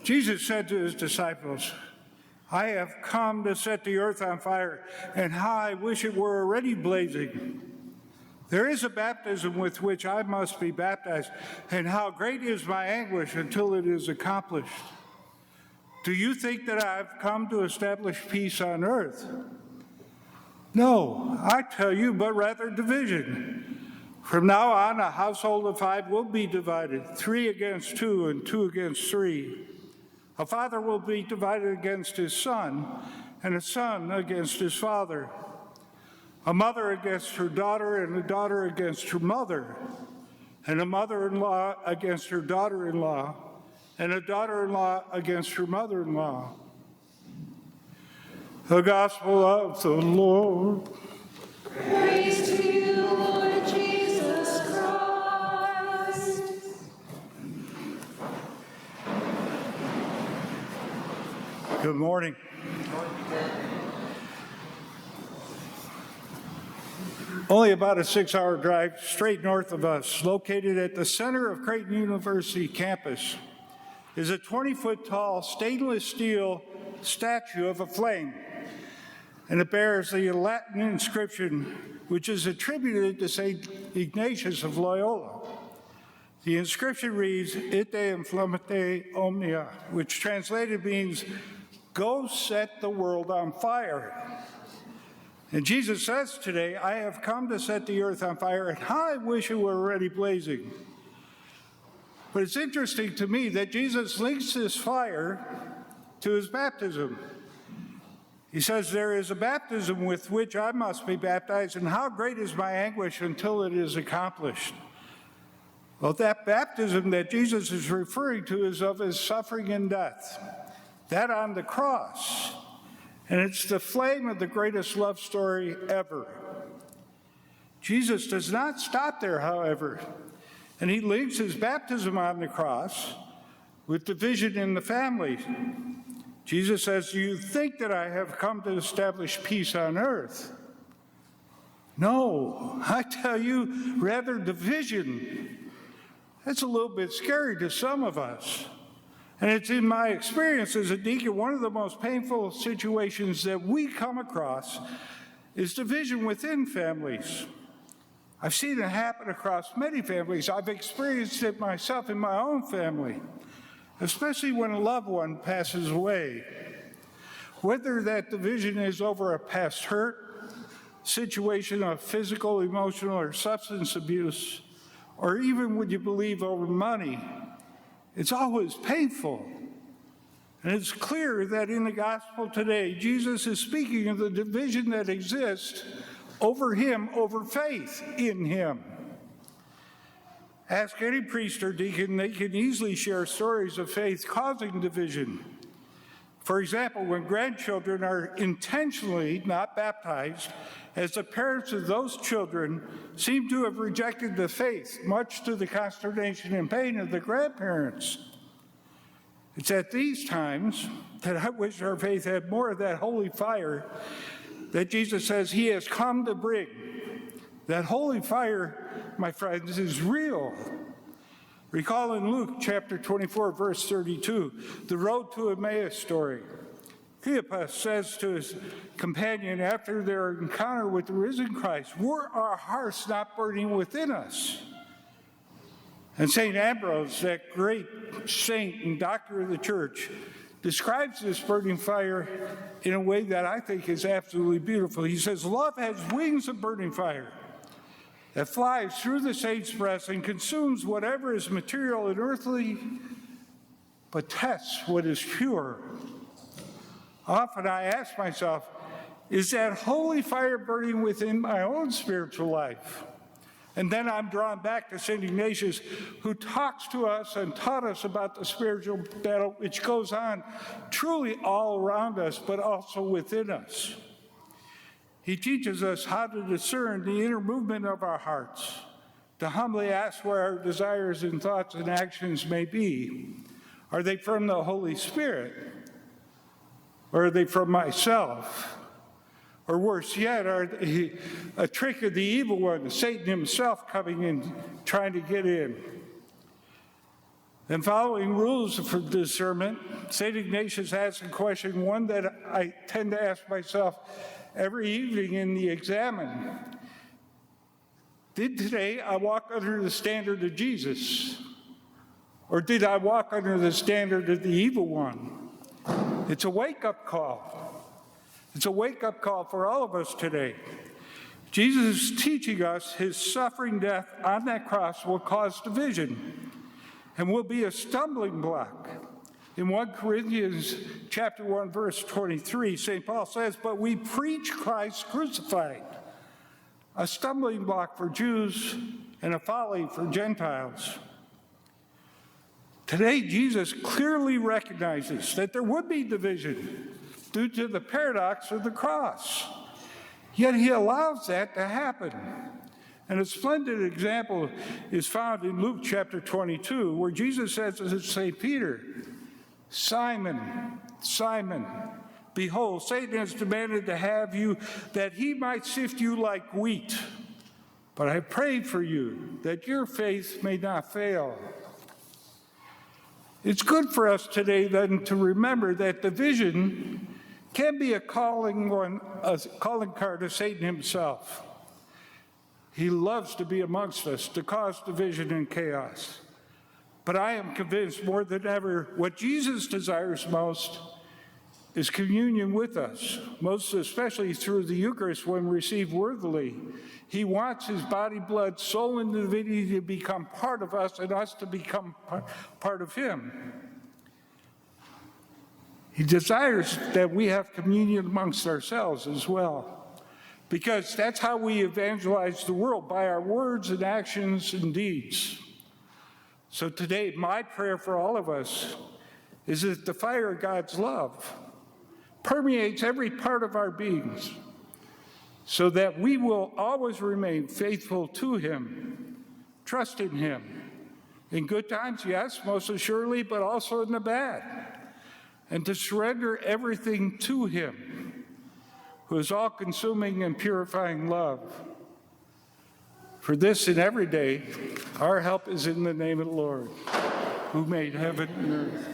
Jesus said to his disciples, I have come to set the earth on fire, and how I wish it were already blazing. There is a baptism with which I must be baptized, and how great is my anguish until it is accomplished. Do you think that I have come to establish peace on earth? No, I tell you, but rather division. From now on, a household of 5 will be divided, 3 against 2 and 2 against 3. A father will be divided against his son, and a son against his father. A mother against her daughter, and a daughter against her mother. And a mother-in-law against her daughter-in-law, and a daughter-in-law against her mother-in-law. The Gospel of the Lord. Praise to you, Lord Jesus Christ. Good morning. Only about a 6-hour drive straight north of us, located at the center of Creighton University campus, is a 20-foot-tall stainless steel statue of a flame, and it bears the Latin inscription, which is attributed to St. Ignatius of Loyola. The inscription reads, Ite inflammate omnia, which translated means, go set the world on fire. And Jesus says today, I have come to set the earth on fire, and how I wish it were already blazing. But it's interesting to me that Jesus links this fire to his baptism. He says, there is a baptism with which I must be baptized, and how great is my anguish until it is accomplished. Well, that baptism that Jesus is referring to is of his suffering and death, that on the cross. And it's the flame of the greatest love story ever. Jesus does not stop there, however, and he links his baptism on the cross with division in the family. Jesus says, do you think that I have come to establish peace on earth? No, I tell you, rather division. That's a little bit scary to some of us. And it's in my experience as a deacon, one of the most painful situations that we come across is division within families. I've seen it happen across many families. I've experienced it myself in my own family, especially when a loved one passes away. Whether that division is over a past hurt, situation of physical, emotional, or substance abuse, or even, would you believe, over money, it's always painful. And it's clear that in the gospel today, Jesus is speaking of the division that exists over him, over faith in him. Ask any priest or deacon, they can easily share stories of faith causing division. For example, when grandchildren are intentionally not baptized, as the parents of those children seem to have rejected the faith, much to the consternation and pain of the grandparents. It's at these times that I wish our faith had more of that holy fire that Jesus says he has come to bring. That holy fire, my friends, is real. Recall in Luke chapter 24, verse 32, the road to Emmaus story. Cleopas says to his companion after their encounter with the risen Christ, were our hearts not burning within us? And St. Ambrose, that great saint and doctor of the church, describes this burning fire in a way that I think is absolutely beautiful. He says, love has wings of burning fire that flies through the saint's breast and consumes whatever is material and earthly, but tests what is pure. Often I ask myself, is that holy fire burning within my own spiritual life? And then I'm drawn back to St. Ignatius, who talks to us and taught us about the spiritual battle which goes on truly all around us, but also within us. He teaches us how to discern the inner movement of our hearts, to humbly ask where our desires and thoughts and actions may be. Are they from the Holy Spirit? Or are they from myself? Or worse yet, are they a trick of the evil one, Satan himself coming in, trying to get in? And following rules for discernment, St. Ignatius asks a question, one that I tend to ask myself every evening in the examen. Did today I walk under the standard of Jesus? Or did I walk under the standard of the evil one? It's a wake-up call. It's a wake-up call for all of us today. Jesus is teaching us his suffering death on that cross will cause division and will be a stumbling block. In 1 Corinthians chapter 1, verse 23, St. Paul says, "But we preach Christ crucified, a stumbling block for Jews and a folly for Gentiles." Today, Jesus clearly recognizes that there would be division due to the paradox of the cross. Yet he allows that to happen. And a splendid example is found in Luke chapter 22, where Jesus says to St. Peter, "Simon, Simon, behold, Satan has demanded to have you that he might sift you like wheat. But I prayed for you that your faith may not fail." It's good for us today then to remember that division can be a calling card of Satan himself. He loves to be amongst us, to cause division and chaos. But I am convinced more than ever, what Jesus desires most is communion with us, most especially through the Eucharist when received worthily. He wants his body, blood, soul, and divinity to become part of us and us to become part of him. He desires that we have communion amongst ourselves as well, because that's how we evangelize the world, by our words and actions and deeds. So today, my prayer for all of us is that the fire of God's love permeates every part of our beings, so that we will always remain faithful to him, trust in him, in good times, yes, most assuredly, but also in the bad, and to surrender everything to him, who is all-consuming and purifying love. For this and every day, our help is in the name of the Lord, who made heaven and earth.